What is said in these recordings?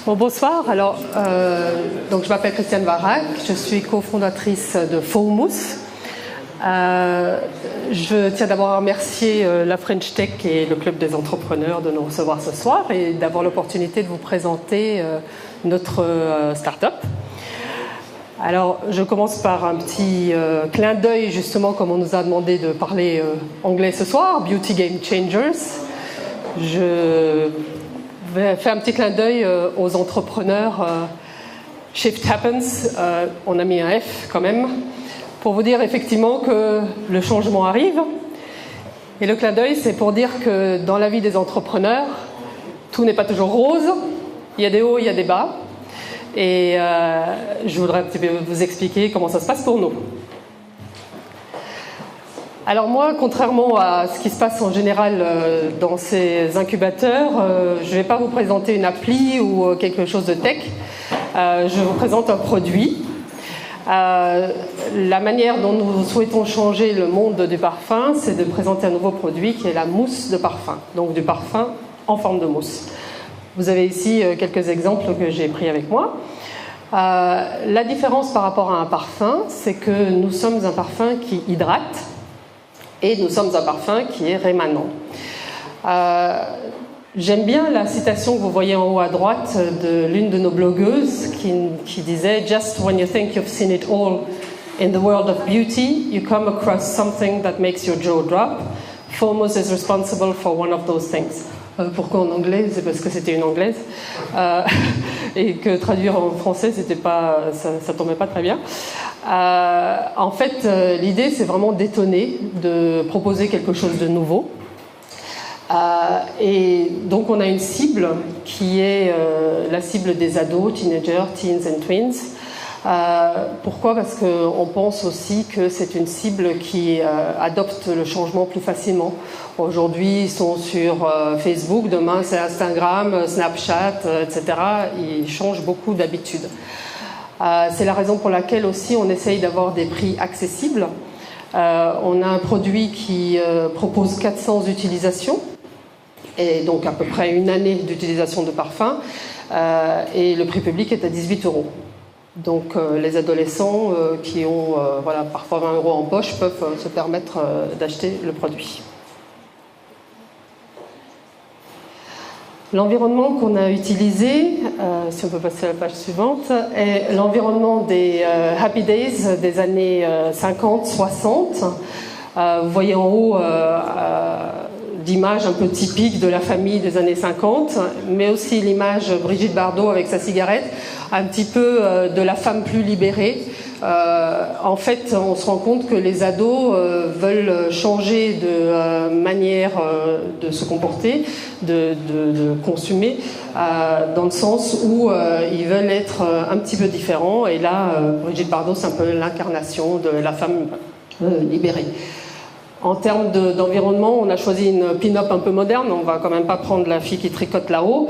Bon, bonsoir. Alors, donc je m'appelle Christiane Varac, je suis cofondatrice de Fomous. Je tiens d'abord à remercier la French Tech et le Club des entrepreneurs de nous recevoir ce soir et d'avoir l'opportunité de vous présenter notre start-up. Alors, je commence par un petit clin d'œil, justement, comme on nous a demandé de parler anglais ce soir, Beauty Game Changers. Je vais faire un petit clin d'œil aux entrepreneurs. Shift happens, on a mis un F quand même, pour vous dire effectivement que le changement arrive. Et le clin d'œil, c'est pour dire que dans la vie des entrepreneurs, tout n'est pas toujours rose, il y a des hauts, il y a des bas. Et je voudrais un petit peu vous expliquer comment ça se passe pour nous. Alors moi, contrairement à ce qui se passe en général dans ces incubateurs, je ne vais pas vous présenter une appli ou quelque chose de tech. Je vous présente un produit. La manière dont nous souhaitons changer le monde du parfum, c'est de présenter un nouveau produit qui est la mousse de parfum. Donc du parfum en forme de mousse. Vous avez ici quelques exemples que j'ai pris avec moi. La différence par rapport à un parfum, c'est que nous sommes un parfum qui hydrate et nous sommes un parfum qui est rémanent. J'aime bien la citation que vous voyez en haut à droite de l'une de nos blogueuses qui disait « Just when you think you've seen it all in the world of beauty, you come across something that makes your jaw drop. Fomous is responsible for one of those things. » Pourquoi en anglais? C'est parce que c'était une anglaise et que traduire en français, c'était pas, ça tombait pas très bien. En fait, l'idée, c'est vraiment d'étonner, de proposer quelque chose de nouveau. Et donc, on a une cible qui est la cible des ados, teenagers, teens and twins. Pourquoi? Parce qu'on pense aussi que c'est une cible qui adopte le changement plus facilement. Aujourd'hui, ils sont sur Facebook, demain c'est Instagram, Snapchat, etc. Ils changent beaucoup d'habitudes. C'est la raison pour laquelle aussi on essaye d'avoir des prix accessibles. On a un produit qui propose 400 utilisations, et donc à peu près une année d'utilisation de parfum, et le prix public est à 18 €. Donc les adolescents qui ont parfois 20 € en poche peuvent se permettre d'acheter le produit. L'environnement qu'on a utilisé, si on peut passer à la page suivante, est l'environnement des Happy Days des années 50-60. Vous voyez en haut d'image un peu typique de la famille des années 50, mais aussi l'image Brigitte Bardot avec sa cigarette, un petit peu de la femme plus libérée. En fait, on se rend compte que les ados veulent changer de manière de se comporter, de consommer, dans le sens où ils veulent être un petit peu différents. Et là, Brigitte Bardot, c'est un peu l'incarnation de la femme libérée. En termes d'environnement, on a choisi une pin-up un peu moderne. On va quand même pas prendre la fille qui tricote là-haut.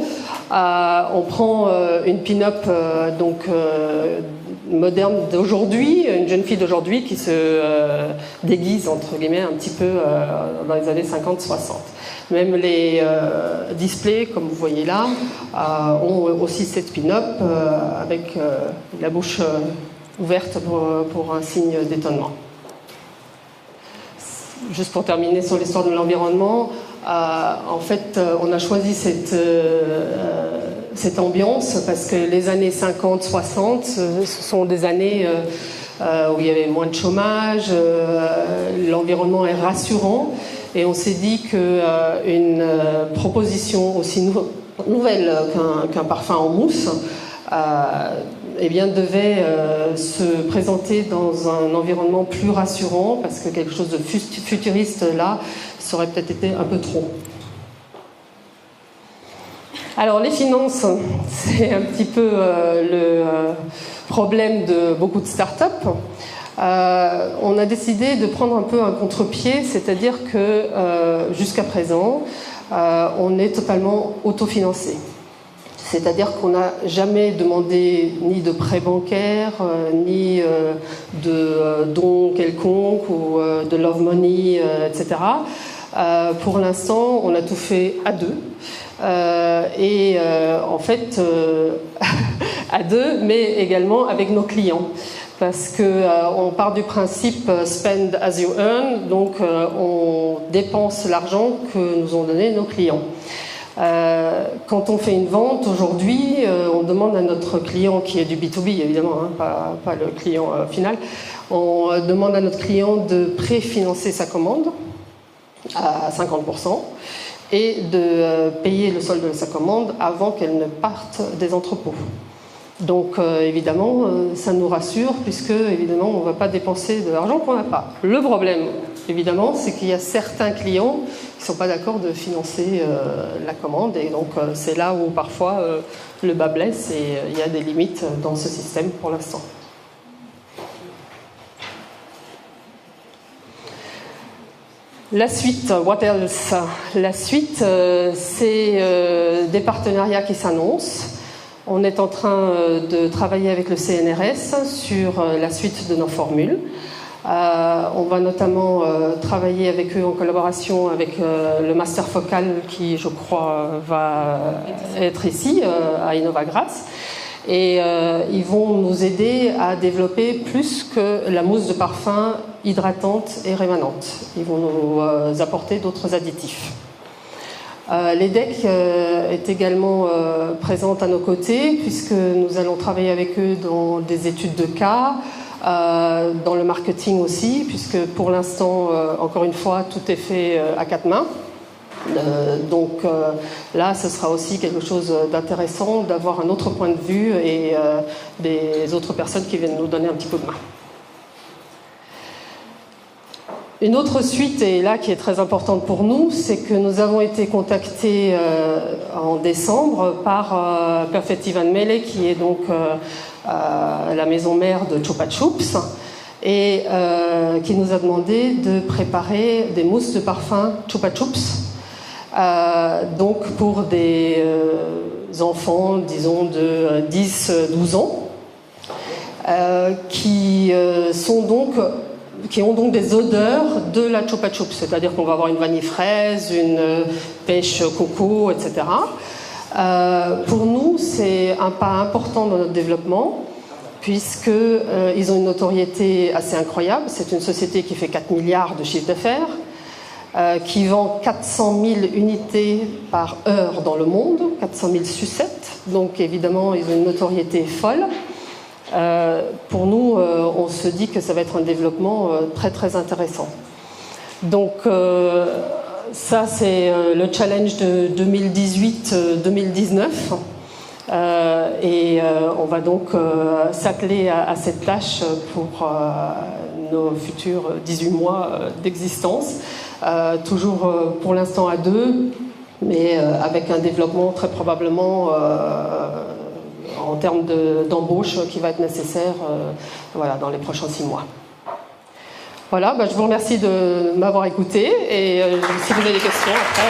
On prend une pin-up moderne d'aujourd'hui, une jeune fille d'aujourd'hui qui se déguise entre guillemets un petit peu dans les années 50-60. Même les displays, comme vous voyez là, ont aussi cette pin-up avec la bouche ouverte pour un signe d'étonnement. Juste pour terminer sur l'histoire de l'environnement, en fait, on a choisi cette ambiance parce que les années 50-60, ce sont des années où il y avait moins de chômage, l'environnement est rassurant, et on s'est dit qu'une proposition aussi nouvelle qu'un parfum en mousse devait se présenter dans un environnement plus rassurant, parce que quelque chose de futuriste là, ça aurait peut-être été un peu trop. Alors les finances, c'est un petit peu le problème de beaucoup de startups. On a décidé de prendre un peu un contre-pied, c'est-à-dire que jusqu'à présent, on est totalement autofinancé. C'est-à-dire qu'on n'a jamais demandé ni de prêt bancaire, ni de dons quelconques ou de love money, etc. Pour l'instant, on a tout fait à deux. En fait à deux, mais également avec nos clients. Parce qu'on part du principe spend as you earn, donc on dépense l'argent que nous ont donné nos clients. Quand on fait une vente aujourd'hui, on demande à notre client, qui est du B2B évidemment, hein, pas le client final, on demande à notre client de préfinancer sa commande à 50% et de payer le solde de sa commande avant qu'elle ne parte des entrepôts. Donc évidemment, ça nous rassure puisque évidemment, on ne va pas dépenser de l'argent qu'on n'a pas. Le problème, évidemment, c'est qu'il y a certains clients qui ne sont pas d'accord de financer la commande et donc c'est là où parfois le bas blesse et il y a des limites dans ce système pour l'instant. La suite, what else? La suite, c'est des partenariats qui s'annoncent. On est en train de travailler avec le CNRS sur la suite de nos formules. On va notamment travailler avec eux en collaboration avec le Master Focal qui, je crois, va être ici, à Innovagraz. Et ils vont nous aider à développer plus que la mousse de parfum hydratante et rémanente. Ils vont nous apporter d'autres additifs. L'EDEC est également présente à nos côtés puisque nous allons travailler avec eux dans des études de cas, dans le marketing aussi, puisque pour l'instant, encore une fois, tout est fait à quatre mains. Donc là, ce sera aussi quelque chose d'intéressant d'avoir un autre point de vue et des autres personnes qui viennent nous donner un petit coup de main. Une autre suite, et là qui est très importante pour nous, c'est que nous avons été contactés en décembre par Perfective & Melee, qui est donc la maison mère de Chupa Chups, et qui nous a demandé de préparer des mousses de parfum Chupa Chups, donc pour des enfants, disons, de 10-12 ans, qui ont donc des odeurs de la Chupa Chups, c'est-à-dire qu'on va avoir une vanille fraise, une pêche coco, etc. Pour nous, c'est un pas important dans notre développement, puisqu'ils ont une notoriété assez incroyable. C'est une société qui fait 4 milliards de chiffre d'affaires, qui vend 400 000 unités par heure dans le monde, 400 000 sucettes, donc évidemment, ils ont une notoriété folle. Pour nous, on se dit que ça va être un développement très très intéressant. Donc ça c'est le challenge de 2018-2019 et on va donc s'atteler à cette tâche pour nos futurs 18 mois d'existence, toujours pour l'instant à deux, mais avec un développement très probablement en termes d'embauche qui va être nécessaire voilà, dans les prochains 6 mois. Voilà, je vous remercie de m'avoir écouté et si vous avez des questions, après,